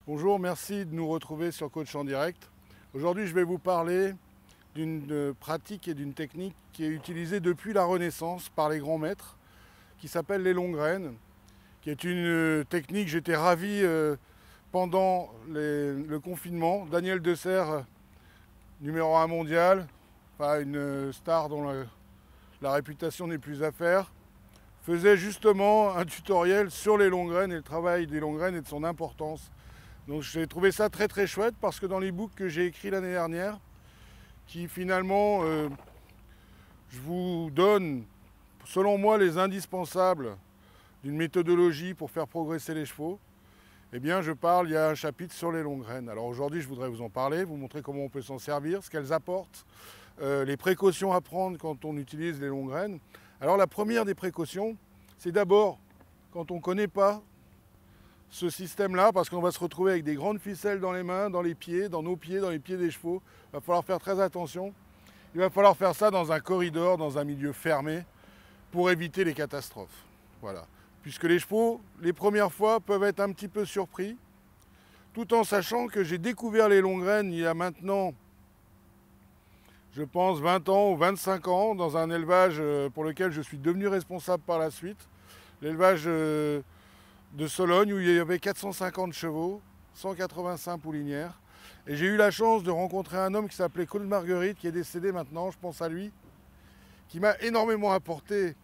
Bonjour, merci de nous retrouver sur Coach en direct. Aujourd'hui, je vais vous parler d'une pratique et d'une technique qui est utilisée depuis la Renaissance par les grands maîtres, qui s'appelle les longues graines, qui est une technique, j'étais ravi pendant le confinement. Daniel Dessert, numéro 1 mondial, enfin une star dont la réputation n'est plus à faire, faisait justement un tutoriel sur les longues graines et le travail des longues graines et de son importance. Donc j'ai trouvé ça très très chouette parce que dans l'e-book que j'ai écrit l'année dernière, qui finalement, je vous donne, selon moi, les indispensables d'une méthodologie pour faire progresser les chevaux, eh bien il y a un chapitre sur les longues graines. Alors aujourd'hui je voudrais vous en parler, vous montrer comment on peut s'en servir, ce qu'elles apportent, les précautions à prendre quand on utilise les longues graines. Alors la première des précautions, c'est d'abord, quand on ne connaît pas ce système-là, parce qu'on va se retrouver avec des grandes ficelles dans les mains, dans les pieds, dans nos pieds, dans les pieds des chevaux. Il va falloir faire très attention. Il va falloir faire ça dans un corridor, dans un milieu fermé, pour éviter les catastrophes. Voilà. Puisque les chevaux, les premières fois, peuvent être un petit peu surpris, tout en sachant que j'ai découvert les longues graines il y a maintenant, je pense, 20 ans ou 25 ans, dans un élevage pour lequel je suis devenu responsable par la suite. L'élevage de Sologne où il y avait 450 chevaux, 185 poulinières. Et j'ai eu la chance de rencontrer un homme qui s'appelait Claude Marguerite, qui est décédé maintenant, je pense à lui, qui m'a énormément apporté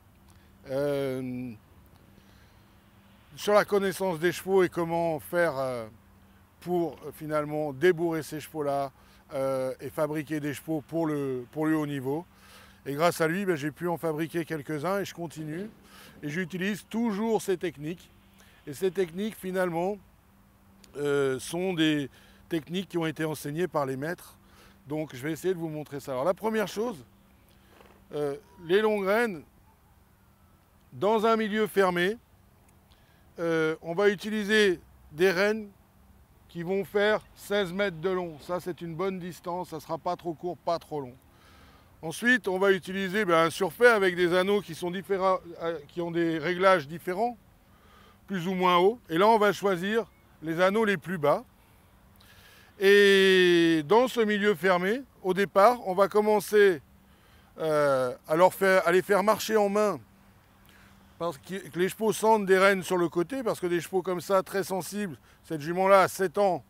sur la connaissance des chevaux et comment faire pour finalement débourrer ces chevaux-là et fabriquer des chevaux pour le haut niveau. Et grâce à lui, j'ai pu en fabriquer quelques-uns et je continue. Et j'utilise toujours ces techniques. Et ces techniques, finalement, sont des techniques qui ont été enseignées par les maîtres. Donc, je vais essayer de vous montrer ça. Alors, la première chose, les longues graines, dans un milieu fermé, on va utiliser des rênes qui vont faire 16 mètres de long. Ça, c'est une bonne distance. Ça ne sera pas trop court, pas trop long. Ensuite, on va utiliser un surfait avec des anneaux qui sont différents, qui ont des réglages différents, plus ou moins haut. Et là, on va choisir les anneaux les plus bas. Et dans ce milieu fermé, au départ, on va commencer à les faire marcher en main. Parce que les chevaux sentent des rênes sur le côté, parce que des chevaux comme ça, très sensibles, cette jument-là, à 7 ans,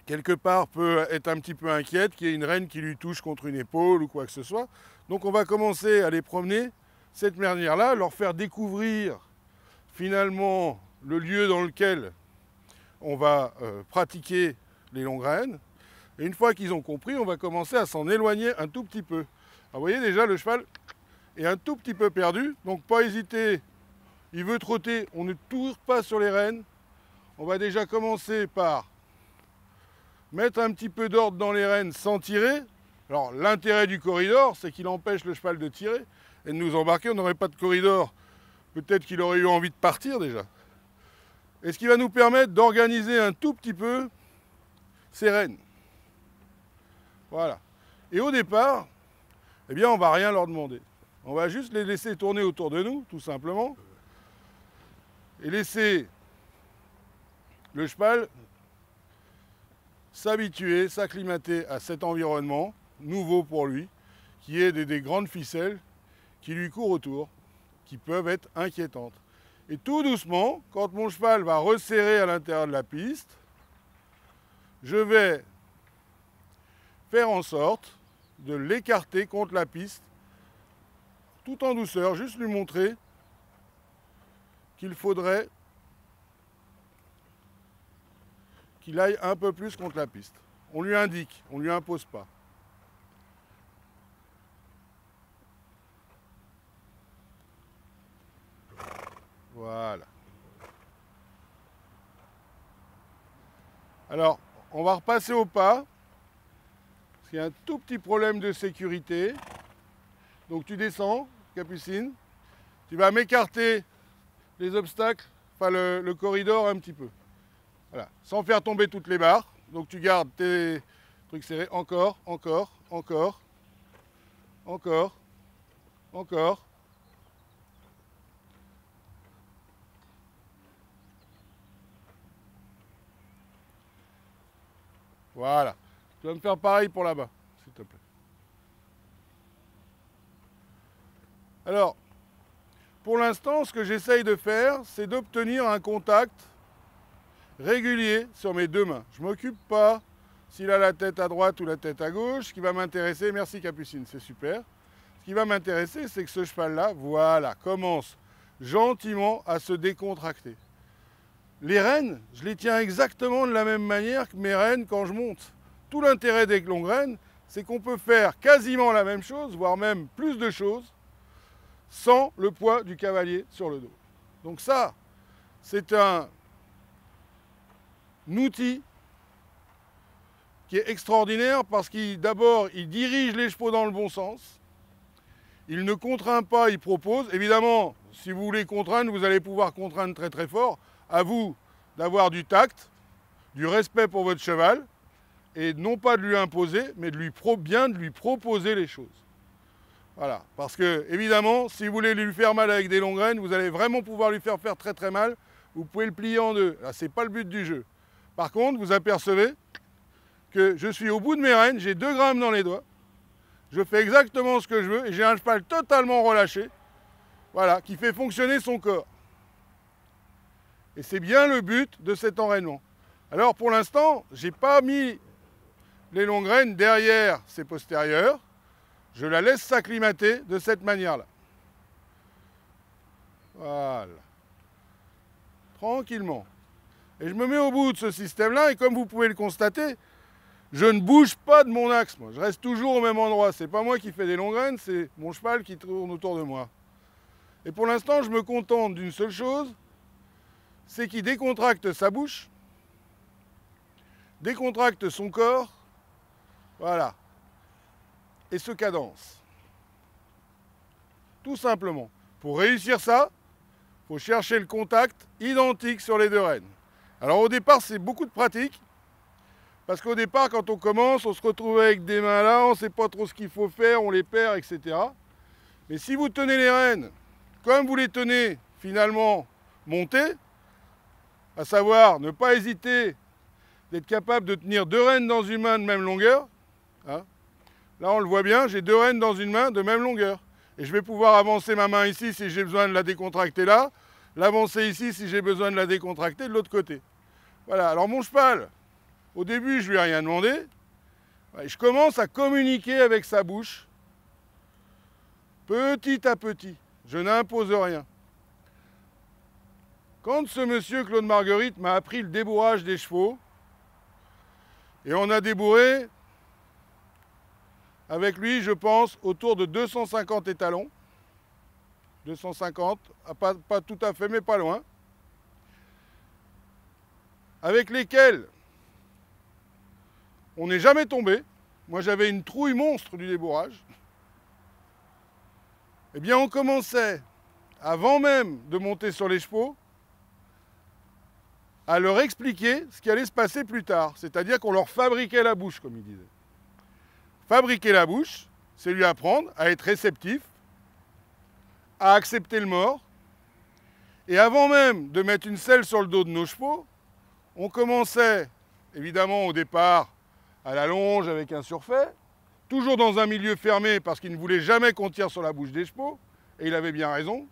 quelque part peut être un petit peu inquiète, qu'il y ait une reine qui lui touche contre une épaule ou quoi que ce soit. Donc on va commencer à les promener cette manière-là, leur faire découvrir finalement le lieu dans lequel on va pratiquer les longues graines. Et une fois qu'ils ont compris, on va commencer à s'en éloigner un tout petit peu. Alors vous voyez déjà, le cheval est un tout petit peu perdu, donc pas hésiter, il veut trotter, on ne tourne pas sur les rênes. On va déjà commencer par mettre un petit peu d'ordre dans les rênes sans tirer. Alors l'intérêt du corridor, c'est qu'il empêche le cheval de tirer et de nous embarquer. On n'aurait pas de corridor, peut-être qu'il aurait eu envie de partir déjà. Et ce qui va nous permettre d'organiser un tout petit peu ces rênes. Voilà. Et au départ, eh bien, on ne va rien leur demander. On va juste les laisser tourner autour de nous, tout simplement. Et laisser le cheval s'habituer, s'acclimater à cet environnement nouveau pour lui, qui est des grandes ficelles qui lui courent autour, qui peuvent être inquiétantes. Et tout doucement, quand mon cheval va resserrer à l'intérieur de la piste, je vais faire en sorte de l'écarter contre la piste, tout en douceur, juste lui montrer qu'il faudrait qu'il aille un peu plus contre la piste. On lui indique, on ne lui impose pas. Voilà. Alors, on va repasser au pas, parce qu'il y a un tout petit problème de sécurité. Donc tu descends, Capucine, tu vas m'écarter les obstacles, enfin le corridor un petit peu. Voilà, sans faire tomber toutes les barres. Donc tu gardes tes trucs serrés. Encore, encore, encore, encore, encore. Voilà. Tu vas me faire pareil pour là-bas, s'il te plaît. Alors, pour l'instant, ce que j'essaye de faire, c'est d'obtenir un contact régulier sur mes deux mains. Je ne m'occupe pas s'il a la tête à droite ou la tête à gauche. Ce qui va m'intéresser, merci Capucine, c'est super. Ce qui va m'intéresser, c'est que ce cheval-là, voilà, commence gentiment à se décontracter. Les rênes, je les tiens exactement de la même manière que mes rênes quand je monte. Tout l'intérêt des longues rênes, c'est qu'on peut faire quasiment la même chose, voire même plus de choses, sans le poids du cavalier sur le dos. Donc ça, c'est un outil qui est extraordinaire parce d'abord, il dirige les chevaux dans le bon sens. Il ne contraint pas, il propose. Évidemment, si vous voulez contraindre, vous allez pouvoir contraindre très très fort. À vous d'avoir du tact, du respect pour votre cheval, et non pas de lui imposer, mais bien de lui proposer les choses. Voilà, parce que évidemment, si vous voulez lui faire mal avec des longues rênes, vous allez vraiment pouvoir lui faire très très mal. Vous pouvez le plier en deux. Là, ce n'est pas le but du jeu. Par contre, vous apercevez que je suis au bout de mes rênes, j'ai 2 grammes dans les doigts, je fais exactement ce que je veux et j'ai un cheval totalement relâché, voilà, qui fait fonctionner son corps. Et c'est bien le but de cet enraînement. Alors pour l'instant, je n'ai pas mis les longues rênes derrière ses postérieurs, je la laisse s'acclimater de cette manière-là. Voilà. Tranquillement. Et je me mets au bout de ce système-là et comme vous pouvez le constater, je ne bouge pas de mon axe, moi. Je reste toujours au même endroit. Ce n'est pas moi qui fais des longues rênes, c'est mon cheval qui tourne autour de moi. Et pour l'instant, je me contente d'une seule chose, c'est qu'il décontracte sa bouche, décontracte son corps, voilà, et se cadence. Tout simplement. Pour réussir ça, il faut chercher le contact identique sur les 2 rênes. Alors au départ, c'est beaucoup de pratique, parce qu'au départ, quand on commence, on se retrouve avec des mains là, on ne sait pas trop ce qu'il faut faire, on les perd, etc. Mais si vous tenez les rênes, comme vous les tenez finalement montées, à savoir ne pas hésiter d'être capable de tenir 2 rênes dans une main de même longueur, hein. Là on le voit bien, j'ai 2 rênes dans une main de même longueur. Et je vais pouvoir avancer ma main ici si j'ai besoin de la décontracter là, l'avancer ici si j'ai besoin de la décontracter de l'autre côté. Voilà, alors mon cheval, au début je lui ai rien demandé, je commence à communiquer avec sa bouche, petit à petit, je n'impose rien. Quand ce monsieur Claude Marguerite m'a appris le débourrage des chevaux, et on a débourré avec lui, je pense, autour de 250 étalons. 250, pas tout à fait, mais pas loin. Avec lesquels on n'est jamais tombé. Moi, j'avais une trouille monstre du débourrage. Eh bien, on commençait, avant même de monter sur les chevaux, à leur expliquer ce qui allait se passer plus tard. C'est-à-dire qu'on leur fabriquait la bouche, comme il disait. Fabriquer la bouche, c'est lui apprendre à être réceptif, à accepter le mort. Et avant même de mettre une selle sur le dos de nos chevaux, on commençait, évidemment au départ, à la longe avec un surfait, toujours dans un milieu fermé parce qu'il ne voulait jamais qu'on tire sur la bouche des chevaux, et il avait bien raison.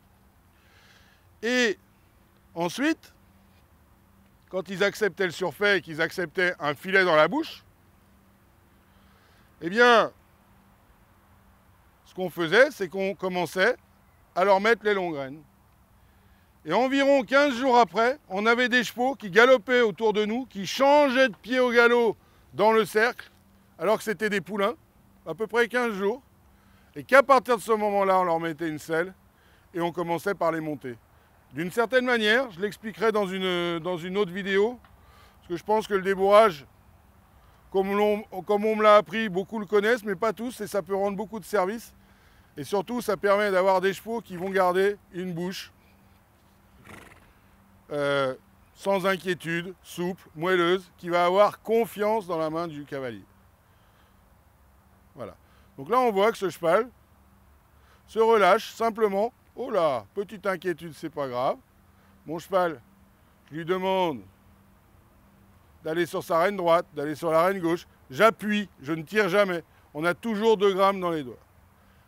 Et ensuite, quand ils acceptaient le surfait et qu'ils acceptaient un filet dans la bouche, eh bien, ce qu'on faisait, c'est qu'on commençait à leur mettre les longues rênes. Et environ 15 jours après, on avait des chevaux qui galopaient autour de nous, qui changeaient de pied au galop dans le cercle, alors que c'était des poulains, à peu près 15 jours, et qu'à partir de ce moment-là, on leur mettait une selle, et on commençait par les monter. D'une certaine manière, je l'expliquerai dans une autre vidéo, parce que je pense que le débourrage, comme on me l'a appris, beaucoup le connaissent, mais pas tous, et ça peut rendre beaucoup de service. Et surtout, ça permet d'avoir des chevaux qui vont garder une bouche sans inquiétude, souple, moelleuse, qui va avoir confiance dans la main du cavalier. Voilà. Donc là, on voit que ce cheval se relâche simplement. Oh là, petite inquiétude, c'est pas grave. Mon cheval, je lui demande d'aller sur sa reine droite, d'aller sur la reine gauche. J'appuie, je ne tire jamais. On a toujours 2 grammes dans les doigts.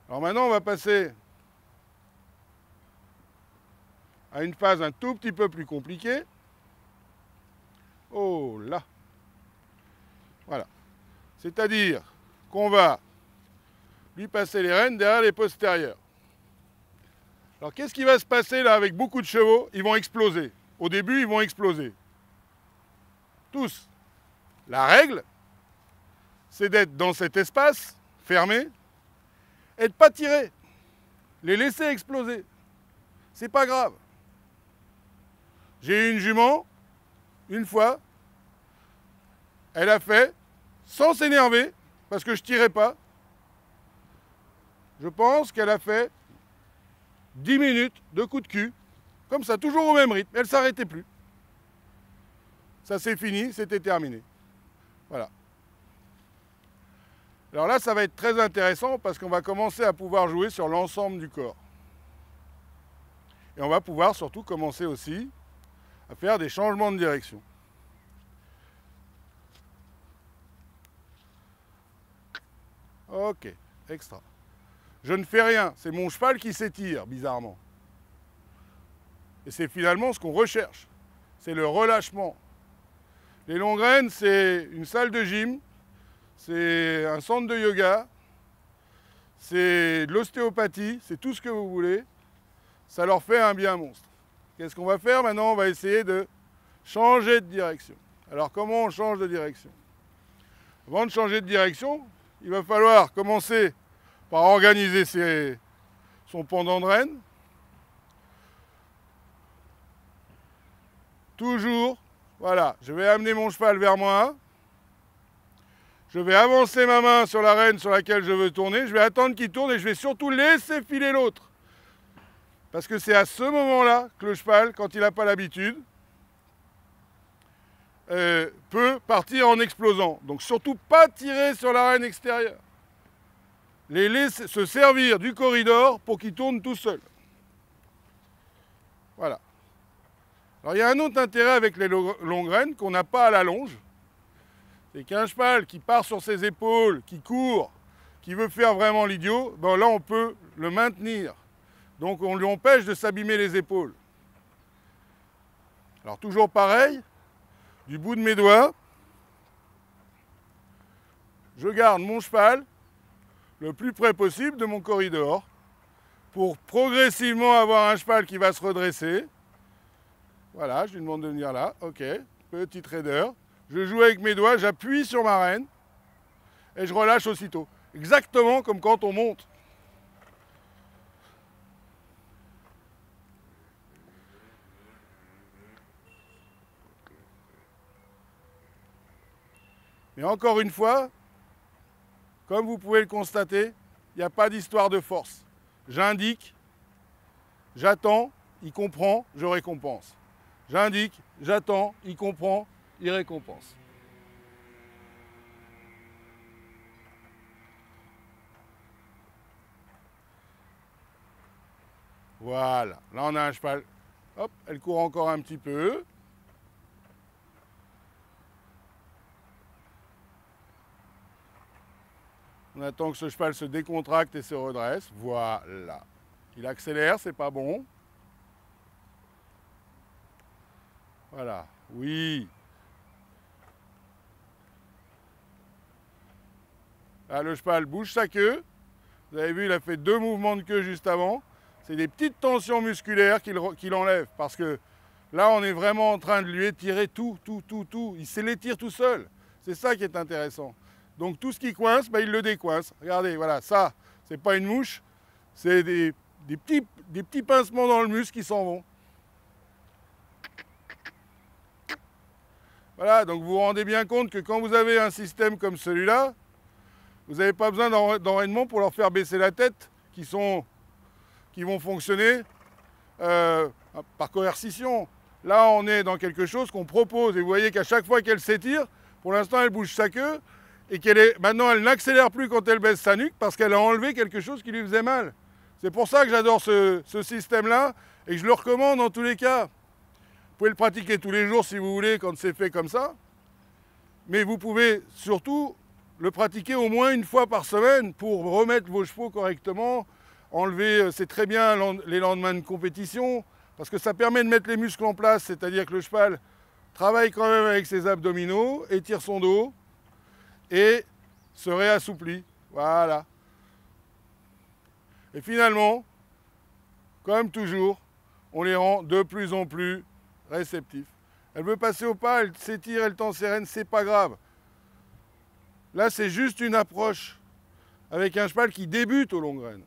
Alors maintenant, on va passer à une phase un tout petit peu plus compliquée. Oh là. Voilà. C'est-à-dire qu'on va lui passer les rênes derrière les postérieurs. Alors qu'est-ce qui va se passer là avec beaucoup de chevaux? Ils vont exploser. Au début, ils vont exploser. Tous. La règle, c'est d'être dans cet espace fermé et de ne pas tirer. Les laisser exploser. C'est pas grave. J'ai eu une jument, une fois, elle a fait, sans s'énerver, parce que je tirais pas, je pense qu'elle a fait 10 minutes de coups de cul, comme ça, toujours au même rythme. Elle ne s'arrêtait plus. Ça c'est fini, c'était terminé. Voilà. Alors là, ça va être très intéressant parce qu'on va commencer à pouvoir jouer sur l'ensemble du corps. Et on va pouvoir surtout commencer aussi à faire des changements de direction. Ok, extra. Je ne fais rien, c'est mon cheval qui s'étire, bizarrement. Et c'est finalement ce qu'on recherche, c'est le relâchement. Les longues rênes, c'est une salle de gym, c'est un centre de yoga, c'est de l'ostéopathie, c'est tout ce que vous voulez. Ça leur fait un bien monstre. Qu'est-ce qu'on va faire maintenant? On va essayer de changer de direction. Alors comment on change de direction? Avant de changer de direction, il va falloir commencer par organiser son pendant de rêne. Toujours, voilà, je vais amener mon cheval vers moi. Je vais avancer ma main sur la rêne sur laquelle je veux tourner. Je vais attendre qu'il tourne et je vais surtout laisser filer l'autre. Parce que c'est à ce moment-là que le cheval, quand il n'a pas l'habitude, peut partir en explosant. Donc surtout pas tirer sur la rêne extérieure. Les laisser se servir du corridor pour qu'il tourne tout seul. Voilà. Alors il y a un autre intérêt avec les longues rênes qu'on n'a pas à la longe. C'est qu'un cheval qui part sur ses épaules, qui court, qui veut faire vraiment l'idiot, ben là on peut le maintenir. Donc on lui empêche de s'abîmer les épaules. Alors toujours pareil, du bout de mes doigts, je garde mon cheval le plus près possible de mon corridor pour progressivement avoir un cheval qui va se redresser. Voilà, je lui demande de venir là, ok, petit raider. Je joue avec mes doigts, j'appuie sur ma rêne et je relâche aussitôt. Exactement comme quand on monte. Mais encore une fois, comme vous pouvez le constater, il n'y a pas d'histoire de force. J'indique, j'attends, il comprend, je récompense. J'indique, j'attends, il comprend, il récompense. Voilà, là on a un cheval. Hop, elle court encore un petit peu. On attend que ce cheval se décontracte et se redresse. Voilà. Il accélère, c'est pas bon. Voilà, oui. Là, le cheval bouge sa queue. Vous avez vu, il a fait 2 mouvements de queue juste avant. C'est des petites tensions musculaires qu'il enlève. Parce que là, on est vraiment en train de lui étirer tout. Il se l'étire tout seul. C'est ça qui est intéressant. Donc tout ce qui coince, ben, il le décoince. Regardez, voilà, ça, c'est pas une mouche. C'est des petits pincements dans le muscle qui s'en vont. Voilà, donc vous vous rendez bien compte que quand vous avez un système comme celui-là, vous n'avez pas besoin d'enraînement pour leur faire baisser la tête. qui vont fonctionner par coercition. Là, on est dans quelque chose qu'on propose. Et vous voyez qu'à chaque fois qu'elle s'étire, pour l'instant, elle bouge sa queue. Et maintenant, elle n'accélère plus quand elle baisse sa nuque parce qu'elle a enlevé quelque chose qui lui faisait mal. C'est pour ça que j'adore ce système-là et que je le recommande dans tous les cas. Vous pouvez le pratiquer tous les jours si vous voulez quand c'est fait comme ça. Mais vous pouvez surtout le pratiquer au moins une fois par semaine pour remettre vos chevaux correctement. Enlever, c'est très bien les lendemains de compétition parce que ça permet de mettre les muscles en place, c'est-à-dire que le cheval travaille quand même avec ses abdominaux, étire son dos et se réassouplit. Voilà. Et finalement, comme toujours, on les rend de plus en plus réceptifs. Elle veut passer au pas, elle s'étire, elle tend ses rênes, c'est pas grave. Là, c'est juste une approche avec un cheval qui débute aux longues rênes.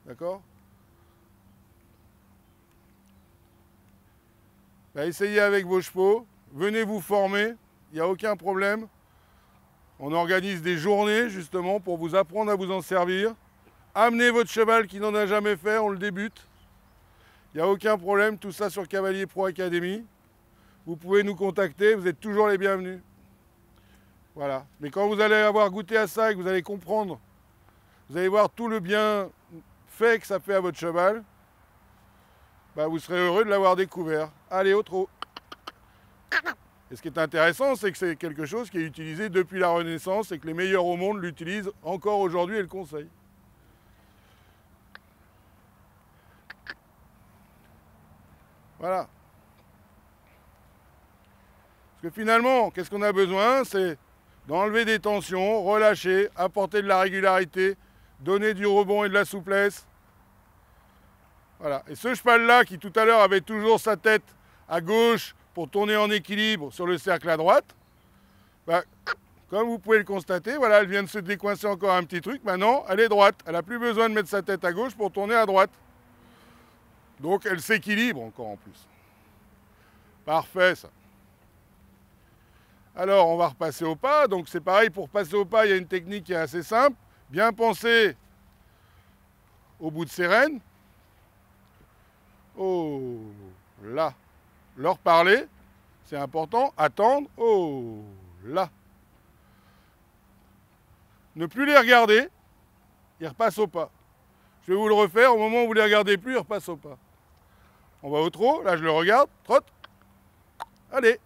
D'accord ? Bah, essayez avec vos chevaux, venez vous former, il n'y a aucun problème. On organise des journées justement pour vous apprendre à vous en servir. Amenez votre cheval qui n'en a jamais fait, on le débute. Il n'y a aucun problème, tout ça sur Cavalier Pro Academy. Vous pouvez nous contacter, vous êtes toujours les bienvenus. Voilà. Mais quand vous allez avoir goûté à ça et que vous allez comprendre, vous allez voir tout le bien fait que ça fait à votre cheval, bah vous serez heureux de l'avoir découvert. Allez, au trot. Et ce qui est intéressant, c'est que c'est quelque chose qui est utilisé depuis la Renaissance et que les meilleurs au monde l'utilisent encore aujourd'hui et le conseillent. Voilà. Parce que finalement, qu'est-ce qu'on a besoin? C'est d'enlever des tensions, relâcher, apporter de la régularité, donner du rebond et de la souplesse. Voilà. Et ce cheval-là, qui tout à l'heure avait toujours sa tête à gauche pour tourner en équilibre sur le cercle à droite, bah, comme vous pouvez le constater, voilà, elle vient de se décoincer encore un petit truc. Maintenant, elle est droite. Elle n'a plus besoin de mettre sa tête à gauche pour tourner à droite. Donc, elle s'équilibre encore en plus. Parfait, ça. Alors, on va repasser au pas. Donc, c'est pareil, pour passer au pas, il y a une technique qui est assez simple. Bien penser au bout de ses rênes. Oh, là. Leur parler, c'est important. Attendre. Oh, là. Ne plus les regarder. Ils repassent au pas. Je vais vous le refaire. Au moment où vous ne les regardez plus, ils repassent au pas. On va au trot. Là, je le regarde. Trotte. Allez.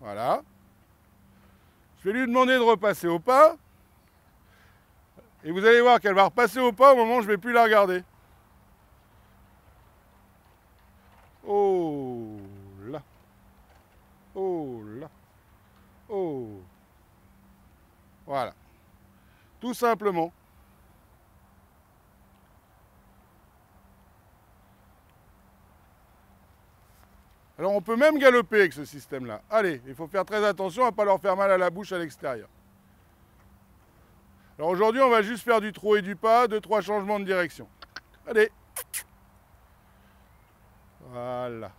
Voilà. Je vais lui demander de repasser au pas. Et vous allez voir qu'elle va repasser au pas au moment où je ne vais plus la regarder. Oh là. Oh là. Oh. Voilà. Tout simplement. Alors on peut même galoper avec ce système-là. Allez, il faut faire très attention à ne pas leur faire mal à la bouche à l'extérieur. Alors aujourd'hui, on va juste faire du trot et du pas, 2-3 changements de direction. Allez. Voilà.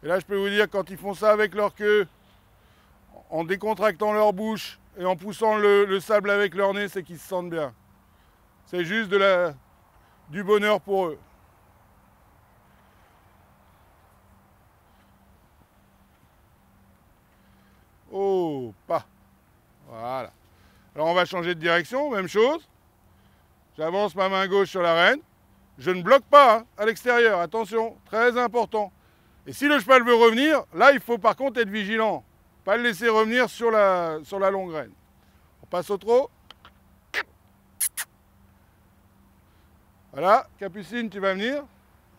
Et là, je peux vous dire, quand ils font ça avec leur queue, en décontractant leur bouche et en poussant le sable avec leur nez, c'est qu'ils se sentent bien. C'est juste du bonheur pour eux. Oh, pas. Voilà. Alors on va changer de direction, même chose. J'avance ma main gauche sur la rêne. Je ne bloque pas hein, à l'extérieur, attention, très important. Et si le cheval veut revenir, là il faut par contre être vigilant. Pas le laisser revenir sur la longue rêne. On passe au trot. Voilà, Capucine, tu vas venir.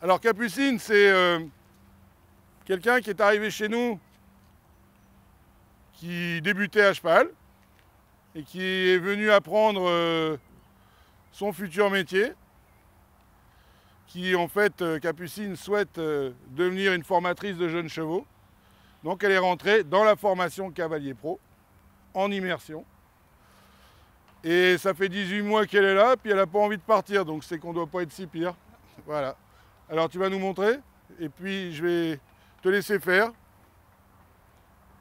Alors Capucine, c'est quelqu'un qui est arrivé chez nous, qui débutait à cheval et qui est venu apprendre son futur métier, qui en fait, Capucine souhaite devenir une formatrice de jeunes chevaux. Donc elle est rentrée dans la formation Cavalier Pro, en immersion. Et ça fait 18 mois qu'elle est là, puis elle n'a pas envie de partir, donc c'est qu'on ne doit pas être si pire. Voilà. Alors tu vas nous montrer, et puis je vais te laisser faire.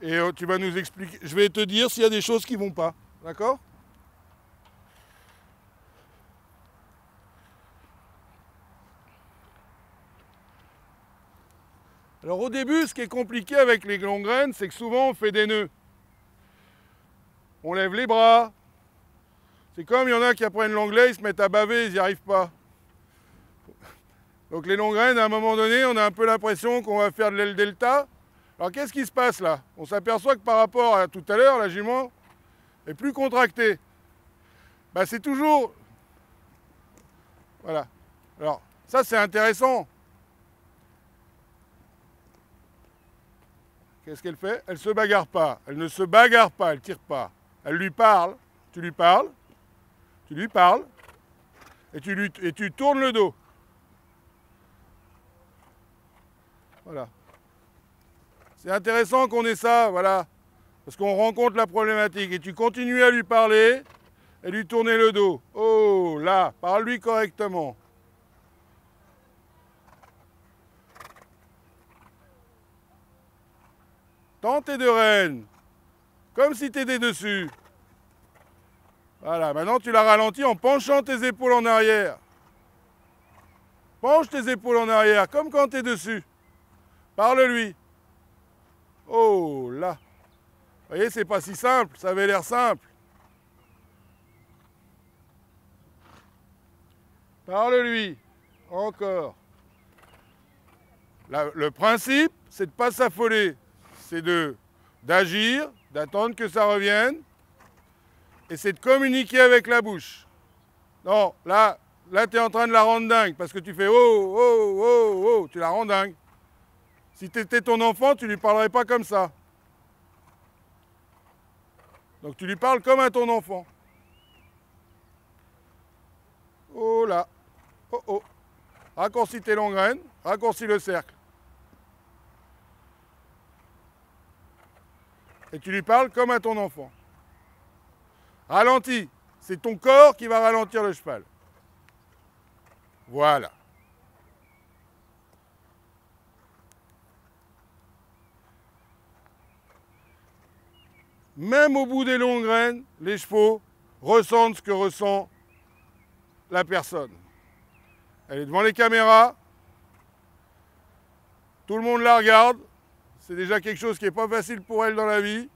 Et tu vas nous expliquer, je vais te dire s'il y a des choses qui ne vont pas, d'accord? Alors au début, ce qui est compliqué avec les longues graines, c'est que souvent on fait des nœuds. On lève les bras. C'est comme il y en a qui apprennent l'anglais, ils se mettent à baver, ils n'y arrivent pas. Donc les longues graines, à un moment donné, on a un peu l'impression qu'on va faire de l'aile delta. Alors qu'est-ce qui se passe là? On s'aperçoit que par rapport à tout à l'heure, la jument est plus contractée. Bah, c'est toujours... Voilà. Alors ça c'est intéressant. Qu'est-ce qu'elle fait? Elle ne se bagarre pas. Elle ne se bagarre pas, elle ne tire pas. Elle lui parle. Tu lui parles. Tu lui parles. Et tu tournes le dos. Voilà. C'est intéressant qu'on ait ça, voilà. Parce qu'on rencontre la problématique. Et tu continues à lui parler et lui tourner le dos. Oh, là, parle-lui correctement. Tends tes deux rênes. Comme si tu étais dessus. Voilà, maintenant tu la ralentis en penchant tes épaules en arrière. Penche tes épaules en arrière, comme quand tu es dessus. Parle-lui. Oh là. Vous voyez, c'est pas si simple, ça avait l'air simple. Parle-lui. Encore. Le principe, c'est de ne pas s'affoler. C'est d'agir, d'attendre que ça revienne. Et c'est de communiquer avec la bouche. Non, là tu es en train de la rendre dingue parce que tu fais oh, oh, oh, oh, tu la rends dingue. Si tu étais ton enfant, tu ne lui parlerais pas comme ça. Donc tu lui parles comme à ton enfant. Oh là, oh oh. Raccourcis tes longues graines, raccourcis le cercle. Et tu lui parles comme à ton enfant. Ralentis, c'est ton corps qui va ralentir le cheval. Voilà. Même au bout des longues graines, les chevaux ressentent ce que ressent la personne. Elle est devant les caméras, tout le monde la regarde, c'est déjà quelque chose qui n'est pas facile pour elle dans la vie,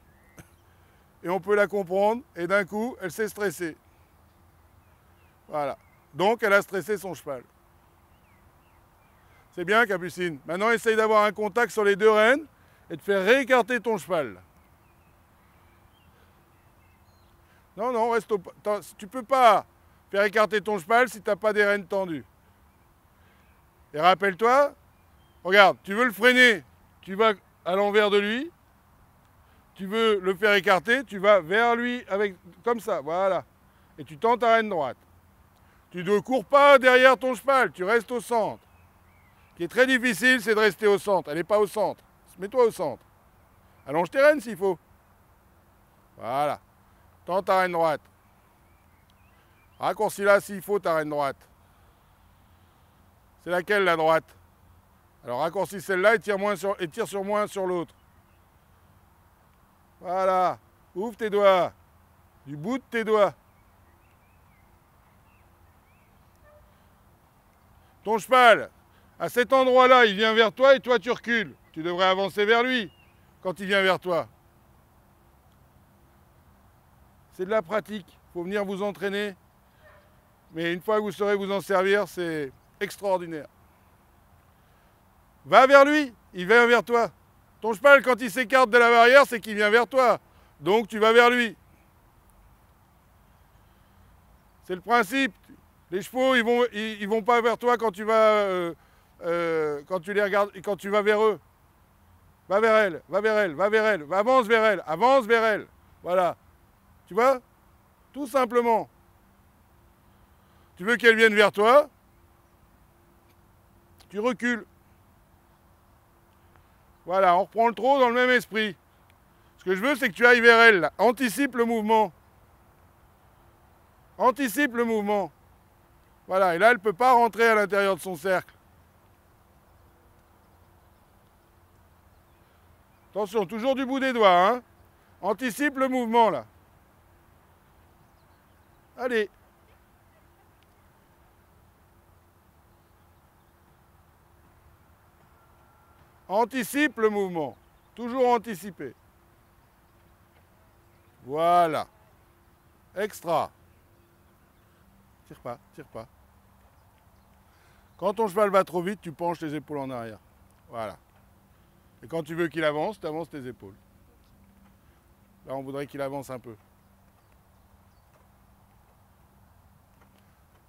et on peut la comprendre, et d'un coup, elle s'est stressée. Voilà. Donc, elle a stressé son cheval. C'est bien, Capucine. Maintenant, essaye d'avoir un contact sur les deux rênes et de faire réécarter ton cheval. Non, non, reste au... Tu ne peux pas faire écarter ton cheval si tu n'as pas des rênes tendues. Et rappelle-toi, regarde, tu veux le freiner, tu vas à l'envers de lui. Tu veux le faire écarter, tu vas vers lui avec comme ça, voilà. Et tu tends ta rêne droite. Tu ne cours pas derrière ton cheval, tu restes au centre. Ce qui est très difficile, c'est de rester au centre. Elle n'est pas au centre. Mets-toi au centre. Allonge tes rênes s'il faut. Voilà. Tends ta rêne droite. Raccourcis-la s'il faut ta rêne droite. C'est laquelle la droite? Alors raccourcis celle-là et tire sur moins sur l'autre. Voilà. Ouvre tes doigts. Du bout de tes doigts. Ton cheval, à cet endroit-là, il vient vers toi et toi tu recules. Tu devrais avancer vers lui quand il vient vers toi. C'est de la pratique. Il faut venir vous entraîner. Mais une fois que vous saurez vous en servir, c'est extraordinaire. Va vers lui, il vient vers toi. Ton cheval, quand il s'écarte de la barrière, c'est qu'il vient vers toi. Donc tu vas vers lui. C'est le principe. Les chevaux, ils vont pas vers toi quand tu vas, quand tu les regardes, quand tu vas vers eux. Va vers elle, va vers elle, va vers elle, avance vers elle, avance vers elle. Voilà. Tu vois? Tout simplement. Tu veux qu'elle vienne vers toi? Tu recules. Voilà, on reprend le trot dans le même esprit. Ce que je veux, c'est que tu ailles vers elle. Là. Anticipe le mouvement. Anticipe le mouvement. Voilà, et là, elle ne peut pas rentrer à l'intérieur de son cercle. Attention, toujours du bout des doigts. Hein. Anticipe le mouvement, là. Allez. Anticipe le mouvement. Toujours anticiper. Voilà. Extra. Tire pas, tire pas. Quand ton cheval va trop vite, tu penches les épaules en arrière. Voilà. Et quand tu veux qu'il avance, tu avances tes épaules. Là, on voudrait qu'il avance un peu.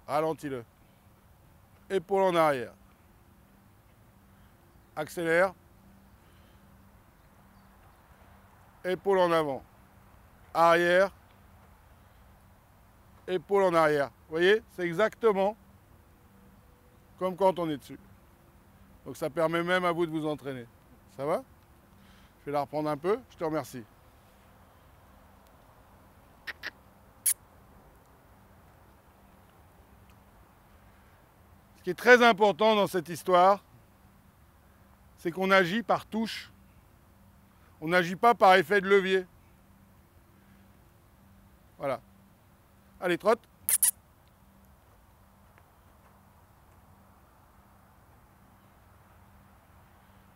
Ralentis-le. Épaules en arrière. Accélère. Épaules en avant. Arrière. Épaules en arrière. Vous voyez, c'est exactement comme quand on est dessus. Donc ça permet même à vous de vous entraîner. Ça va? Je vais la reprendre un peu. Je te remercie. Ce qui est très important dans cette histoire, c'est qu'on agit par touche. On n'agit pas par effet de levier. Voilà. Allez, trotte.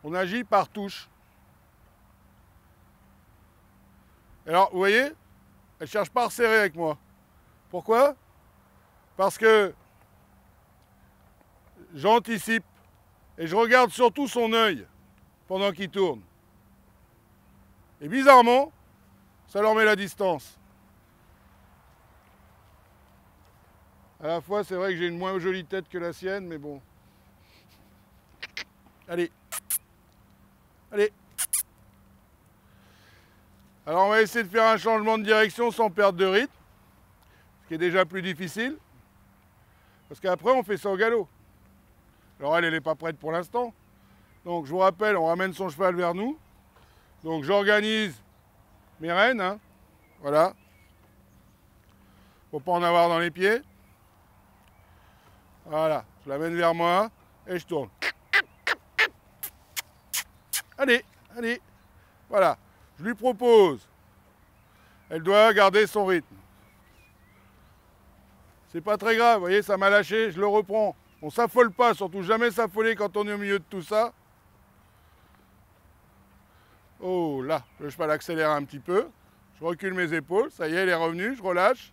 On agit par touche. Alors, vous voyez, elle ne cherche pas à resserrer avec moi. Pourquoi? Parce que j'anticipe et je regarde surtout son œil pendant qu'il tourne. Et bizarrement, ça leur met la distance. À la fois, c'est vrai que j'ai une moins jolie tête que la sienne, mais bon. Allez. Allez. Alors on va essayer de faire un changement de direction sans perdre de rythme, ce qui est déjà plus difficile, parce qu'après on fait ça au galop. Alors elle n'est pas prête pour l'instant. Donc je vous rappelle, on ramène son cheval vers nous. Donc j'organise mes rênes, hein. Voilà. Faut pas en avoir dans les pieds. Voilà, je l'amène vers moi et je tourne. Allez, allez. Voilà, je lui propose. Elle doit garder son rythme. C'est pas très grave, vous voyez, ça m'a lâché, je le reprends. On s'affole pas, surtout jamais s'affoler quand on est au milieu de tout ça. Oh là, le cheval accélère un petit peu. Je recule mes épaules, ça y est, elle est revenue, je relâche.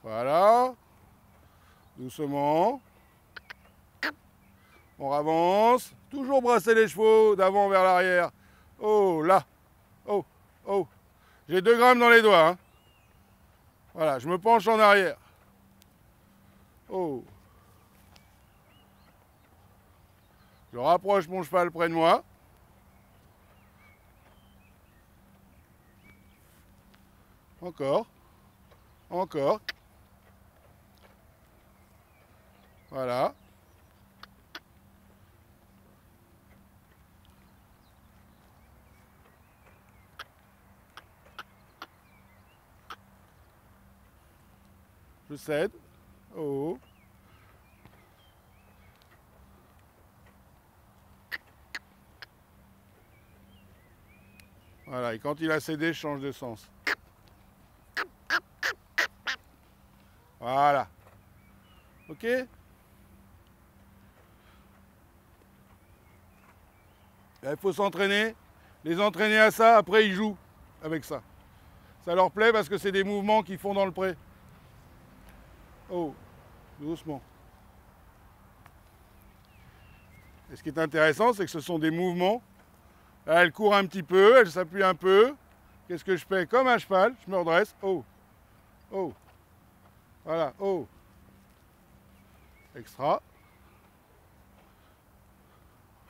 Voilà. Doucement. On avance. Toujours brasser les chevaux d'avant vers l'arrière. Oh là. Oh, oh. J'ai 2 grammes dans les doigts. Hein. Voilà, je me penche en arrière. Oh. Je rapproche mon cheval près de moi. Encore. Encore. Voilà. Je cède. Oh. Voilà, et quand il a cédé, je change de sens. Voilà. Ok? Il faut s'entraîner. Les entraîner à ça, après ils jouent avec ça. Ça leur plaît parce que c'est des mouvements qu'ils font dans le pré. Oh, doucement. Et ce qui est intéressant, c'est que ce sont des mouvements. Là, elle court un petit peu, elle s'appuie un peu. Qu'est-ce que je fais? Comme un cheval, je me redresse. Oh, oh. Voilà, oh. Extra.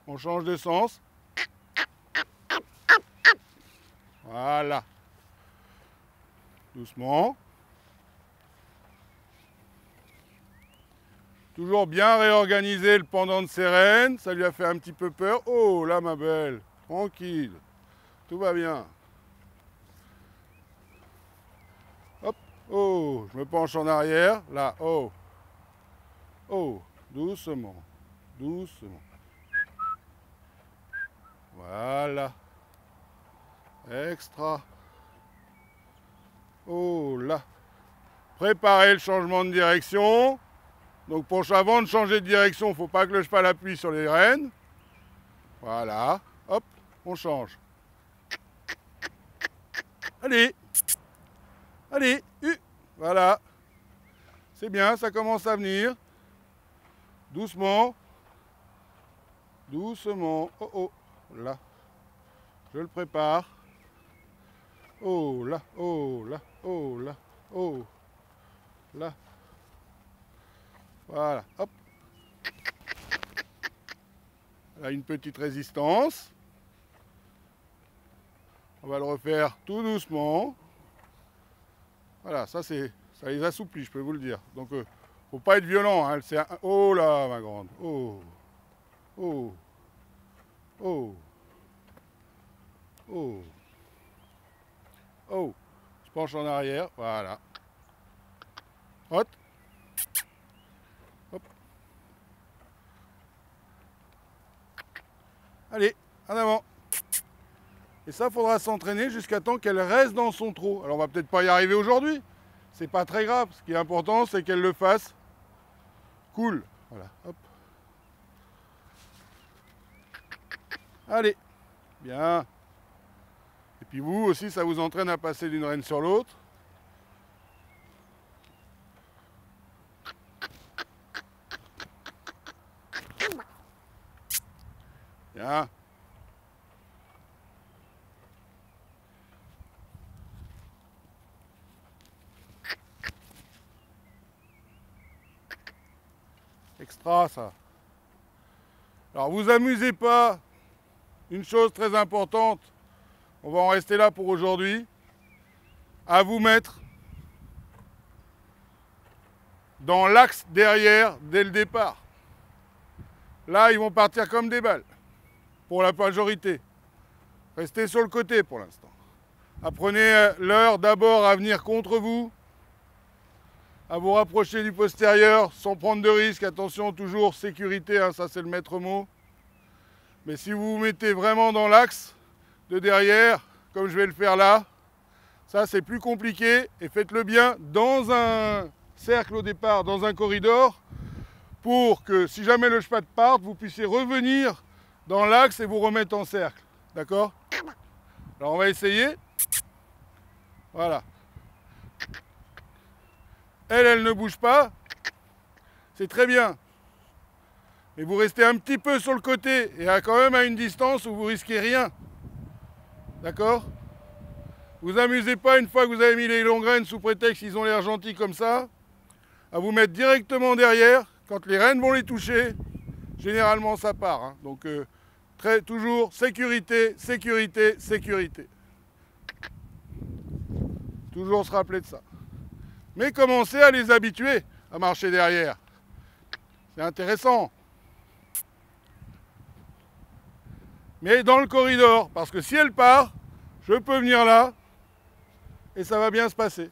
On change de sens. Voilà. Doucement. Toujours bien réorganiser le pendant de ses rênes. Ça lui a fait un petit peu peur. Oh là ma belle. Tranquille. Tout va bien. Hop. Oh, je me penche en arrière. Là, oh. Oh, doucement. Doucement. Voilà. Extra. Oh là. Préparez le changement de direction. Donc avant de changer de direction, il ne faut pas que le cheval appuie sur les rênes. Voilà, hop, on change. Allez, allez, voilà. C'est bien, ça commence à venir. Doucement. Doucement. Oh, oh, là. Je le prépare. Oh, là, oh, là, oh, là, oh, là. Voilà, hop. Là, une petite résistance. On va le refaire tout doucement. Voilà, ça les assouplit, je peux vous le dire. Donc, faut pas être violent. Hein. Oh là, ma grande. Oh, oh, oh, oh, oh. Je penche en arrière. Voilà. Hop. Hop. Allez, en avant. Et ça, faudra s'entraîner jusqu'à temps qu'elle reste dans son trot. Alors, on va peut-être pas y arriver aujourd'hui. C'est pas très grave. Ce qui est important, c'est qu'elle le fasse cool. Voilà, hop. Allez, bien. Et puis vous aussi, ça vous entraîne à passer d'une reine sur l'autre. Bien. Extra, ça. Alors, vous amusez pas. Une chose très importante, on va en rester là pour aujourd'hui, à vous mettre dans l'axe derrière dès le départ. Là, ils vont partir comme des balles, pour la majorité. Restez sur le côté pour l'instant. Apprenez-leur d'abord à venir contre vous, à vous rapprocher du postérieur sans prendre de risque. Attention, toujours sécurité, hein, ça c'est le maître mot. Mais si vous vous mettez vraiment dans l'axe de derrière, comme je vais le faire là, ça c'est plus compliqué. Et faites-le bien dans un cercle au départ, dans un corridor, pour que si jamais le cheval parte, vous puissiez revenir dans l'axe et vous remettre en cercle. D'accord? Alors on va essayer. Voilà. Elle ne bouge pas. C'est très bien. Mais vous restez un petit peu sur le côté et quand même à une distance où vous risquez rien. D'accord? Vous amusez pas une fois que vous avez mis les longues rênes sous prétexte qu'ils ont l'air gentils comme ça, à vous mettre directement derrière. Quand les rênes vont les toucher, généralement ça part. Hein. Donc toujours sécurité, sécurité, sécurité. Toujours se rappeler de ça. Mais commencez à les habituer à marcher derrière. C'est intéressant. Mais dans le corridor, parce que si elle part, je peux venir là et ça va bien se passer.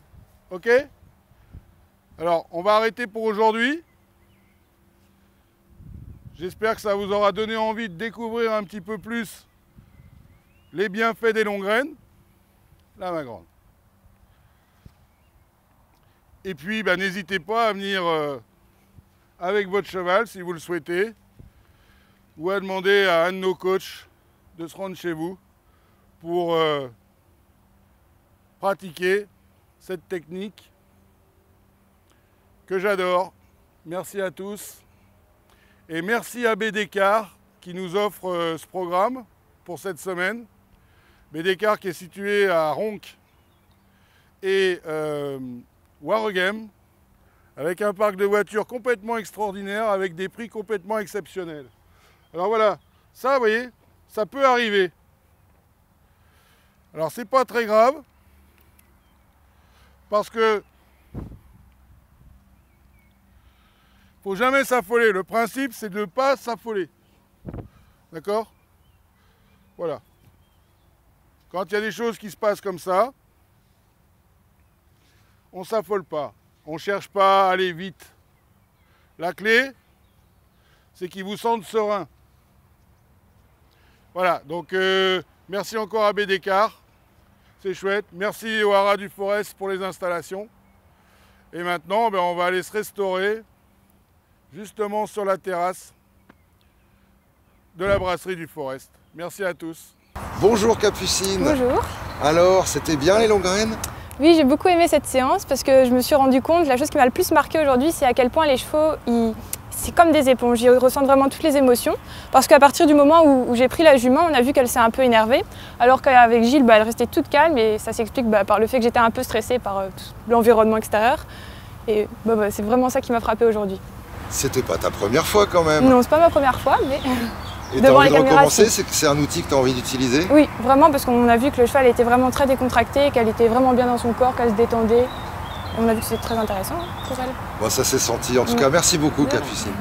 Ok? Alors, on va arrêter pour aujourd'hui. J'espère que ça vous aura donné envie de découvrir un petit peu plus les bienfaits des longues rênes. Là, ma grande. Et puis, ben, n'hésitez pas à venir avec votre cheval si vous le souhaitez, ou à demander à un de nos coachs de se rendre chez vous pour pratiquer cette technique que j'adore. Merci à tous et merci à BDCar qui nous offre ce programme pour cette semaine. BDCar qui est situé à Ronques et Waregem, avec un parc de voitures complètement extraordinaire, avec des prix complètement exceptionnels. Alors voilà, ça, vous voyez, ça peut arriver. Alors c'est pas très grave, parce que faut jamais s'affoler. Le principe, c'est de ne pas s'affoler. D'accord? Voilà. Quand il y a des choses qui se passent comme ça, on ne s'affole pas. On ne cherche pas à aller vite. La clé, c'est qu'ils vous sentent serein. Voilà, donc merci encore à BDCar. C'est chouette. Merci au Haras du Forez pour les installations. Et maintenant, ben, on va aller se restaurer justement sur la terrasse de la brasserie du Forest. Merci à tous. Bonjour Capucine. Bonjour. Alors, c'était bien les longues graines? Oui, j'ai beaucoup aimé cette séance parce que je me suis rendu compte, la chose qui m'a le plus marqué aujourd'hui, c'est à quel point les chevaux, c'est comme des éponges, ils ressentent vraiment toutes les émotions. Parce qu'à partir du moment où j'ai pris la jument, on a vu qu'elle s'est un peu énervée, alors qu'avec Gilles, elle restait toute calme et ça s'explique par le fait que j'étais un peu stressée par l'environnement extérieur. Et c'est vraiment ça qui m'a frappée aujourd'hui. C'était pas ta première fois quand même? Non, c'est pas ma première fois, mais et t'as envie de recommencer? si. C'est un outil que tu as envie d'utiliser? Oui, vraiment, parce qu'on a vu que le cheval était vraiment très décontracté, qu'elle était vraiment bien dans son corps, qu'elle se détendait. On a vu que c'était très intéressant pour elle. Bon, ça s'est senti. En tout cas, merci beaucoup Capucine.